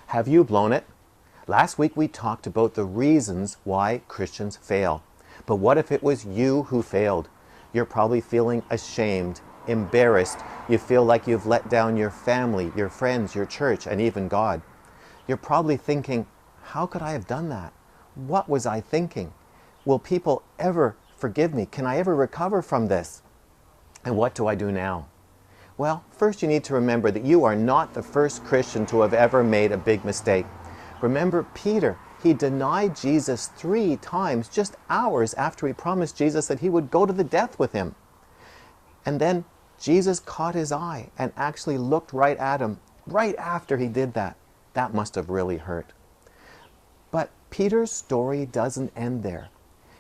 Have you blown it? Last week we talked about the reasons why Christians fail. But what if it was you who failed? You're probably feeling ashamed, embarrassed. You feel like you've let down your family, your friends, your church, and even God. You're probably thinking, how could I have done that? What was I thinking? Will people ever forgive me? Can I ever recover from this? And what do I do now? Well, first you need to remember that you are not the first Christian to have ever made a big mistake. Remember Peter, he denied Jesus 3 times just hours after he promised Jesus that he would go to the death with him. And then Jesus caught his eye and actually looked right at him right after he did that. That must have really hurt. But Peter's story doesn't end there.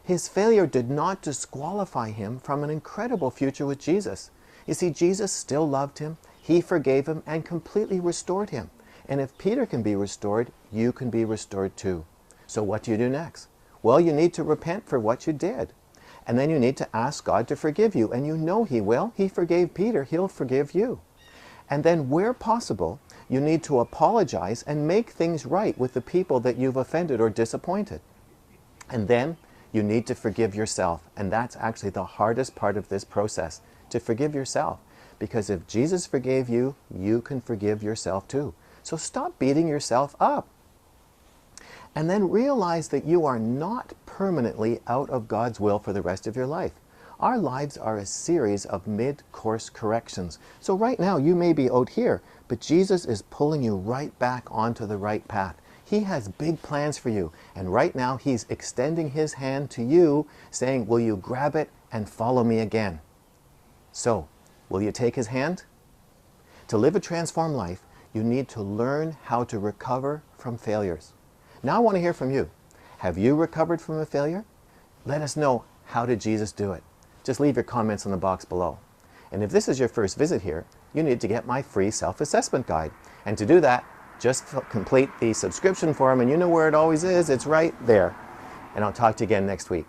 His failure did not disqualify him from an incredible future with Jesus. You see, Jesus still loved him, he forgave him, and completely restored him. And if Peter can be restored, you can be restored too. So what do you do next? Well, you need to repent for what you did. And then you need to ask God to forgive you. And you know he will. He forgave Peter, he'll forgive you. And then where possible, you need to apologize and make things right with the people that you've offended or disappointed. And then you need to forgive yourself. And that's actually the hardest part of this process, to forgive yourself. Because if Jesus forgave you, you can forgive yourself too. So stop beating yourself up. And then realize that you are not permanently out of God's will for the rest of your life. Our lives are a series of mid-course corrections. So right now you may be out here, but Jesus is pulling you right back onto the right path. He has big plans for you. And right now he's extending his hand to you, saying, will you grab it and follow me again? So, will you take his hand? To live a transformed life, you need to learn how to recover from failures. Now I want to hear from you. Have you recovered from a failure? Let us know, how did Jesus do it? Just leave your comments in the box below. And if this is your first visit here, you need to get my free self-assessment guide. And to do that, just complete the subscription form, and you know where it always is. It's right there. And I'll talk to you again next week.